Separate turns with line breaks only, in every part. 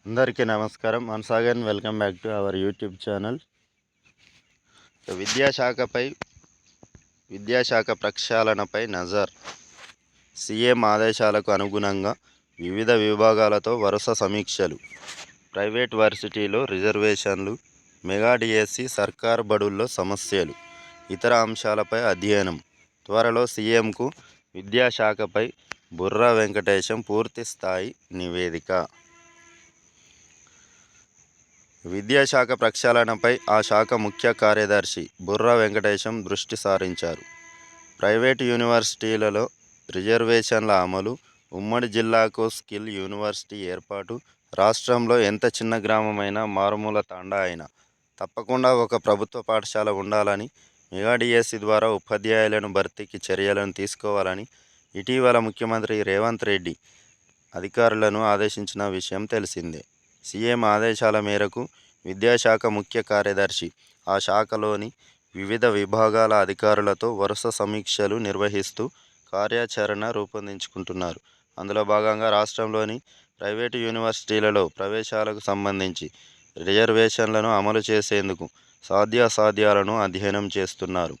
అందరికీ నమస్కారం. Once again welcome back to our YouTube channel. విద్యాశాఖ ప్రక్షాళనపై నజర్. సీఎం ఆదేశాలకు అనుగుణంగా వివిధ విభాగాలతో వరుస సమీక్షలు. ప్రైవేట్ వర్సిటీలో రిజర్వేషన్లు, మెగా డిఎస్సి, సర్కారు బడుల్లో సమస్యలు, ఇతర అంశాలపై అధ్యయనం. త్వరలో సీఎంకు విద్యాశాఖపై బుర్రా వెంకటేశం పూర్తి స్థాయి నివేదిక. విద్యాశాఖ ప్రక్షాళనపై ఆ శాఖ ముఖ్య కార్యదర్శి బుర్రా వెంకటేశం దృష్టి సారించారు. ప్రైవేటు యూనివర్సిటీలలో రిజర్వేషన్ల అమలు, ఉమ్మడి జిల్లాకు స్కిల్ యూనివర్సిటీ ఏర్పాటు, రాష్ట్రంలో ఎంత చిన్న గ్రామమైనా, మారుమూల తాండా అయినా తప్పకుండా ఒక ప్రభుత్వ పాఠశాల ఉండాలని, మెగా డిఎస్సి ద్వారా ఉపాధ్యాయులను భర్తీకి చర్యలను తీసుకోవాలని ఇటీవల ముఖ్యమంత్రి రేవంత్ రెడ్డి అధికారులను ఆదేశించిన విషయం తెలిసిందే. సీఎం ఆదేశాల మేరకు విద్యాశాఖ ముఖ్య కార్యదర్శి ఆ శాఖలోని వివిధ విభాగాల అధికారులతో వరుస సమీక్షలు నిర్వహిస్తూ కార్యాచరణ రూపొందించుకుంటున్నారు. అందులో భాగంగా రాష్ట్రంలోని ప్రైవేటు యూనివర్సిటీలలో ప్రవేశాలకు సంబంధించి రిజర్వేషన్లను అమలు చేసేందుకు సాధ్యాసాధ్యాలను అధ్యయనం చేస్తున్నారు.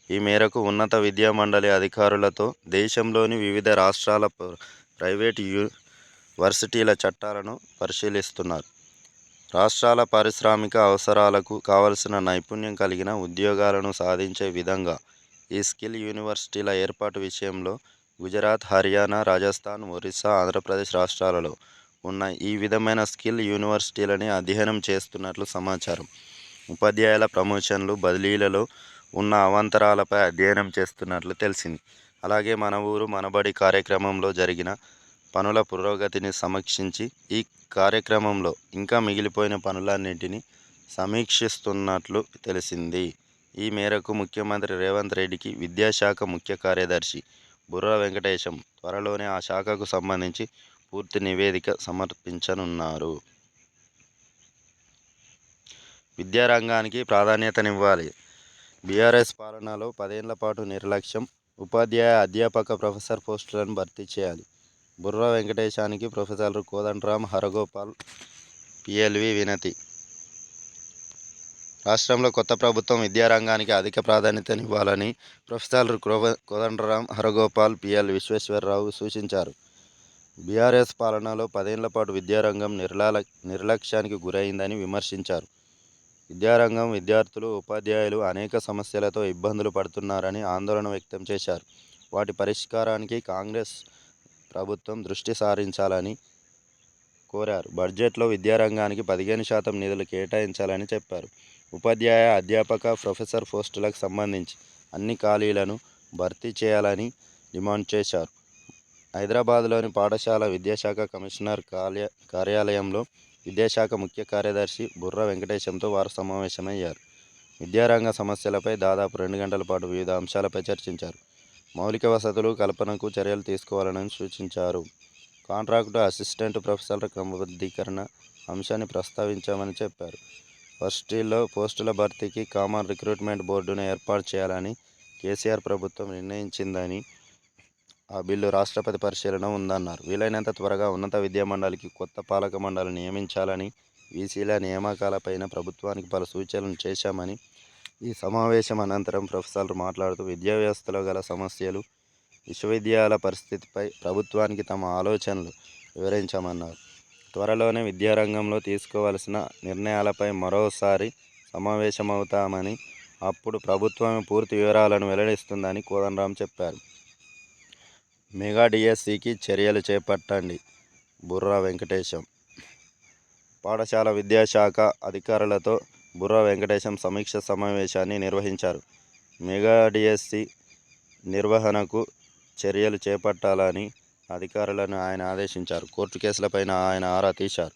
ఈ మేరకు ఉన్నత విద్యా మండలి అధికారులతో దేశంలోని వివిధ రాష్ట్రాల ప్రైవేటు వర్సిటీల చట్టాలను పరిశీలిస్తున్నారు. రాష్ట్రాల పారిశ్రామిక అవసరాలకు కావలసిన నైపుణ్యం కలిగిన ఉద్యోగాలను సాధించే విధంగా ఈ స్కిల్ యూనివర్సిటీల ఏర్పాటు విషయంలో గుజరాత్, హర్యానా, రాజస్థాన్, ఒరిస్సా, ఆంధ్రప్రదేశ్ రాష్ట్రాలలో ఉన్న ఈ విధమైన స్కిల్ యూనివర్సిటీలని అధ్యయనం చేస్తున్నట్లు సమాచారం. ఉపాధ్యాయుల ప్రమోషన్లు, బదిలీలలో ఉన్న అవాంతరాలపై అధ్యయనం చేస్తున్నట్లు తెలిసింది. అలాగే మన ఊరు మనబడి కార్యక్రమంలో జరిగిన పనుల పురోగతిని సమీక్షించి ఈ కార్యక్రమంలో ఇంకా మిగిలిపోయిన పనులన్నింటినీ సమీక్షిస్తున్నట్లు తెలిసింది. ఈ మేరకు ముఖ్యమంత్రి రేవంత్ రెడ్డికి విద్యాశాఖ ముఖ్య కార్యదర్శి బుర్రా వెంకటేశం త్వరలోనే ఆ శాఖకు సంబంధించి పూర్తి నివేదిక సమర్పించనున్నారు. విద్యారంగానికి ప్రాధాన్యతనివ్వాలి. బీఆర్ఎస్ పాలనలో 10 ఏళ్ల పాటు నిర్లక్ష్యం. ఉపాధ్యాయ, అధ్యాపక, ప్రొఫెసర్ పోస్టులను భర్తీ చేయాలి. బుర్రా వెంకటేశానికి ప్రొఫెసర్లు కోదండరాం, హరగోపాల్, పిఎల్వి వినతి. రాష్ట్రంలో కొత్త ప్రభుత్వం విద్యారంగానికి అధిక ప్రాధాన్యతనివ్వాలని ప్రొఫెసర్లు కోదండరాం, హరగోపాల్, పిఎల్ విశ్వేశ్వరరావు సూచించారు. బీఆర్ఎస్ పాలనలో 10 ఏళ్ల పాటు విద్యారంగం నిర్లక్ష్యానికి గురైందని విమర్శించారు. విద్యారంగం, విద్యార్థులు, ఉపాధ్యాయులు అనేక సమస్యలతో ఇబ్బందులు పడుతున్నారని ఆందోళన వ్యక్తం చేశారు. వాటి పరిష్కారానికి కాంగ్రెస్ ప్రభుత్వం దృష్టి సారించాలని కోరారు. బడ్జెట్లో విద్యారంగానికి 15% నిధులు కేటాయించాలని చెప్పారు. ఉపాధ్యాయ, అధ్యాపక, ప్రొఫెసర్ పోస్టులకు సంబంధించి అన్ని ఖాళీలను భర్తీ చేయాలని డిమాండ్ చేశారు. హైదరాబాద్లోని పాఠశాల విద్యాశాఖ కమిషనర్ కార్యాలయంలో విద్యాశాఖ ముఖ్య కార్యదర్శి బుర్రా వెంకటేశంతో వారు సమావేశమయ్యారు. విద్యారంగ సమస్యలపై దాదాపు 2 గంటల పాటు వివిధ అంశాలపై చర్చించారు. మౌలిక వసతులు కల్పనకు చర్యలు తీసుకోవాలని సూచించారు. కాంట్రాక్టు అసిస్టెంట్ ప్రొఫెసర్ల క్రమబద్ధీకరణ అంశాన్ని ప్రస్తావించామని చెప్పారు. వర్సిటీల్లో పోస్టుల భర్తీకి కామన్ రిక్రూట్మెంట్ బోర్డును ఏర్పాటు చేయాలని కేసీఆర్ ప్రభుత్వం నిర్ణయించిందని, ఆ బిల్లు రాష్ట్రపతి పరిశీలన ఉందన్నారు. వీలైనంత త్వరగా ఉన్నత విద్యా మండలికి కొత్త పాలక మండలి నియమించాలని, వీసీల నియామకాలపైన ప్రభుత్వానికి పలు సూచనలు చేశామని ఈ సమావేశం అనంతరం ప్రొఫెసర్లు మాట్లాడుతూ విద్యా వ్యవస్థలో గల సమస్యలు, విశ్వవిద్యాలయాల పరిస్థితిపై ప్రభుత్వానికి తమ ఆలోచనలు వివరించామన్నారు. త్వరలోనే విద్యారంగంలో తీసుకోవాల్సిన నిర్ణయాలపై మరోసారి సమావేశమవుతామని, అప్పుడు ప్రభుత్వమే పూర్తి వివరాలను వెల్లడిస్తుందని కోదండరాం చెప్పారు. మెగా డిఎస్సికి చర్యలు చేపట్టండి. బుర్రా వెంకటేశం. పాఠశాల విద్యాశాఖ అధికారులతో బుర్రా వెంకటేశం సమీక్ష సమావేశాన్ని నిర్వహించారు. మెగా డిఎస్సి నిర్వహణకు చర్యలు చేపట్టాలని అధికారులను ఆయన ఆదేశించారు. కోర్టు కేసులపైన ఆయన ఆరా తీశారు.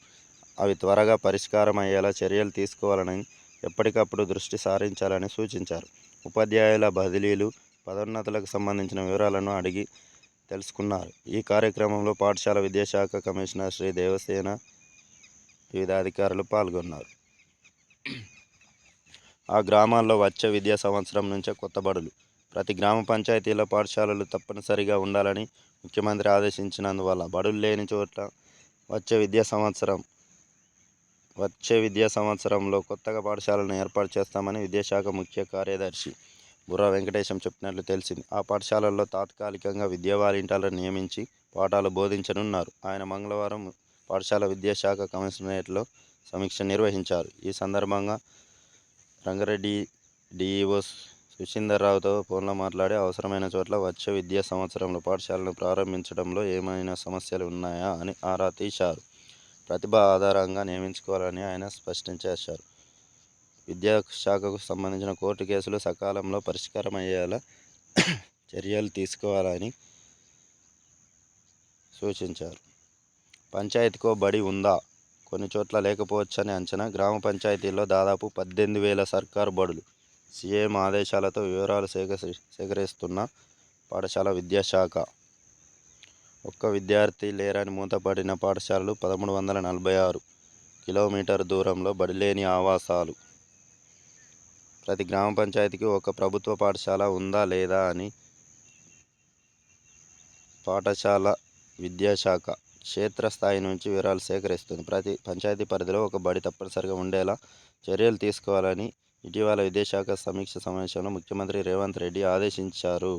అవి త్వరగా పరిష్కారం అయ్యేలా చర్యలు తీసుకోవాలని, ఎప్పటికప్పుడు దృష్టి సారించాలని సూచించారు. ఉపాధ్యాయుల బదిలీలు, పదోన్నతులకు సంబంధించిన వివరాలను అడిగి తెలుసుకున్నారు. ఈ కార్యక్రమంలో పాఠశాల విద్యాశాఖ కమిషనర్ శ్రీ దేవసేన, వివిధ అధికారులు పాల్గొన్నారు. ఆ గ్రామాల్లో వచ్చే విద్యా సంవత్సరం నుంచే కొత్త బడులు, ప్రతి గ్రామ పంచాయతీలో పాఠశాలలు తప్పనిసరిగా ఉండాలని ముఖ్యమంత్రి ఆదేశించినందువల్ల బడులు లేని చోట్ల వచ్చే విద్యా సంవత్సరం వచ్చే విద్యా సంవత్సరంలో కొత్తగా పాఠశాలను ఏర్పాటు చేస్తామని విద్యాశాఖ ముఖ్య కార్యదర్శి బుర్రా వెంకటేశం చెప్పినట్లు తెలిసింది. ఆ పాఠశాలల్లో తాత్కాలికంగా విద్యా వాలంటీర్లను నియమించి పాఠాలు బోధించనున్నారు. ఆయన మంగళవారం పాఠశాల విద్యాశాఖ కమిషనరేట్లో సమీక్ష నిర్వహించారు. ఈ సందర్భంగా రంగారెడ్డి డిఈఓ సుశీందర్రావుతో ఫోన్లో మాట్లాడి అవసరమైన చోట్ల వచ్చే విద్యా సంవత్సరంలో పాఠశాలను ప్రారంభించడంలో ఏమైనా సమస్యలు ఉన్నాయా అని ఆరా తీశారు. ప్రతిభ ఆధారంగా నియమించుకోవాలని ఆయన స్పష్టం చేశారు. విద్యాశాఖకు సంబంధించిన కోర్టు కేసులు సకాలంలో పరిష్కారమయ్యేలా చర్యలు తీసుకోవాలని సూచించారు. పంచాయతీకో బడి ఉందా? కొన్ని చోట్ల లేకపోవచ్చని అంచనా. గ్రామ పంచాయతీల్లో దాదాపు 18,000 సర్కారు బడులు. సీఎం ఆదేశాలతో వివరాలు సేకరిస్తున్న పాఠశాల విద్యాశాఖ. ఒక్క విద్యార్థి లేరని మూతపడిన పాఠశాలలు 1346. కిలోమీటర్ దూరంలో బడిలేని ఆవాసాలు. ప్రతి గ్రామ పంచాయతీకి ఒక ప్రభుత్వ పాఠశాల ఉందా లేదా అని పాఠశాల విద్యాశాఖ క్షేత్రస్థాయి నుంచి వివరాలు సేకరిస్తుంది. ప్రతి పంచాయతీ పరిధిలో ఒక బడి తప్పనిసరిగా ఉండేలా చర్యలు తీసుకోవాలని ఇటీవల విద్యాశాఖ సమీక్ష సమావేశంలో ముఖ్యమంత్రి రేవంత్ రెడ్డి ఆదేశించారు.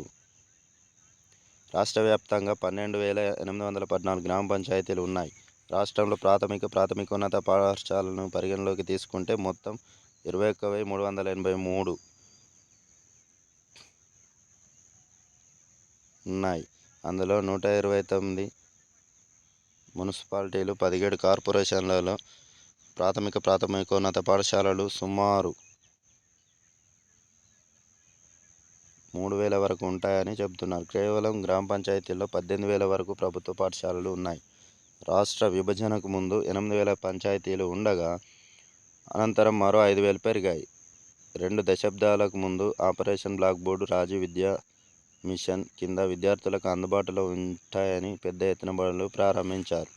రాష్ట్ర వ్యాప్తంగా 12,814 గ్రామ పంచాయతీలు ఉన్నాయి. రాష్ట్రంలో ప్రాథమికోన్నత పాఠశాలను పరిగణలోకి తీసుకుంటే మొత్తం 21,383 ఉన్నాయి. అందులో 129 మున్సిపాలిటీలు, 17 కార్పొరేషన్లలో ప్రాథమికోన్నత పాఠశాలలు సుమారు 3,000 వరకు ఉంటాయని చెబుతున్నారు. కేవలం గ్రామ పంచాయతీల్లో 18,000 వరకు ప్రభుత్వ పాఠశాలలు ఉన్నాయి. రాష్ట్ర విభజనకు ముందు 8,000 పంచాయతీలు ఉండగా అనంతరం మరో 5,000 పెరిగాయి. 2 దశాబ్దాలకు ముందు ఆపరేషన్ బ్లాక్ బోర్డు, రాజీవ్ విద్యా మిషన్ కింద విద్యార్థులకు అందుబాటులో ఉంటాయని పెద్ద ఎత్తున బడులు ప్రారంభించారు.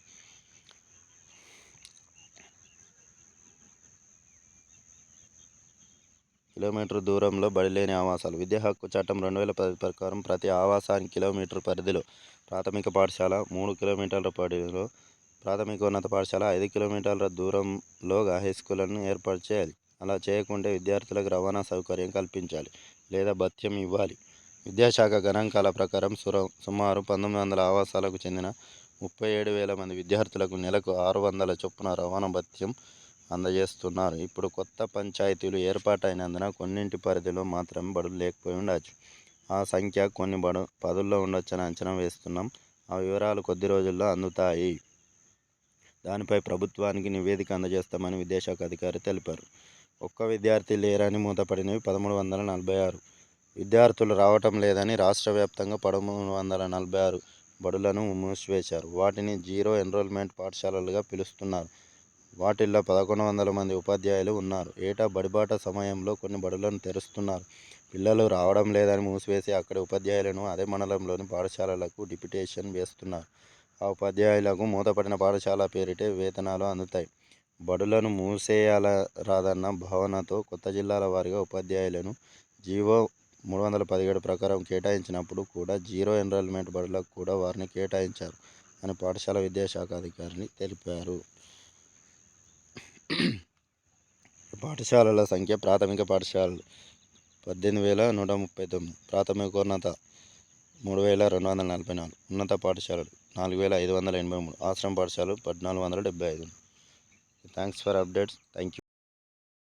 కిలోమీటర్ దూరంలో బడిలేని ఆవాసాలు. విద్యా హక్కు చట్టం 2010 ప్రకారం ప్రతి ఆవాసానికి కిలోమీటర్ పరిధిలో ప్రాథమిక పాఠశాల, 3 కిలోమీటర్ల పరిధిలో ప్రాథమికోన్నత పాఠశాల, 5 కిలోమీటర్ల దూరంలో హైస్కూళ్లను ఏర్పాటు చేయాలి. అలా చేయకుంటే విద్యార్థులకు రవాణా సౌకర్యం కల్పించాలి లేదా భత్యం ఇవ్వాలి. విద్యాశాఖ గణాంకాల ప్రకారం సుమారు 1,900 ఆవాసాలకు చెందిన 37,000 మంది విద్యార్థులకు నెలకు 600 చొప్పున రవాణా భత్యం అందజేస్తున్నారు. ఇప్పుడు కొత్త పంచాయతీలు ఏర్పాటైనందున కొన్నింటి పరిధిలో మాత్రమే బడులు లేకపోయి ఉండొచ్చు. ఆ సంఖ్య కొన్ని పదుల్లో ఉండొచ్చని అంచనా వేస్తున్నాం. ఆ వివరాలు కొద్ది రోజుల్లో అందుతాయి. దానిపై ప్రభుత్వానికి నివేదిక అందజేస్తామని విద్యాశాఖ అధికారి తెలిపారు. ఒక్క విద్యార్థి లేరని మూతపడినవి 1346. విద్యార్థులు రావటం లేదని రాష్ట్ర వ్యాప్తంగా 1346 బడులను మూసివేశారు. వాటిని జీరో ఎన్రోల్మెంట్ పాఠశాలలుగా పిలుస్తున్నారు. వాటిల్లో 1,100 మంది ఉపాధ్యాయులు ఉన్నారు. ఏటా బడిబాట సమయంలో కొన్ని బడులను తెరుస్తున్నారు. పిల్లలు రావడం లేదని మూసివేసి అక్కడి ఉపాధ్యాయులను అదే మండలంలోని పాఠశాలలకు డిప్యూటేషన్ వేస్తున్నారు. ఆ ఉపాధ్యాయులకు మూతపడిన పాఠశాల పేరిటే వేతనాలు అందుతాయి. బడులను మూసేయాలరాదన్న భావనతో కొత్త జిల్లాల వారీగా ఉపాధ్యాయులను జీవో 317 ప్రకారం కేటాయించినప్పుడు కూడా జీరో ఎన్రోల్మెంట్ బడులకు కూడా వారిని కేటాయించారు అని పాఠశాల విద్యాశాఖ అధికారిని తెలిపారు. పాఠశాలల సంఖ్య. ప్రాథమిక పాఠశాలలు 18,139, ప్రాథమికోన్నత 3,244, ఉన్నత పాఠశాలలు 4,583, ఆశ్రమ పాఠశాలలు 1,475. Thanks for updates. Thank you.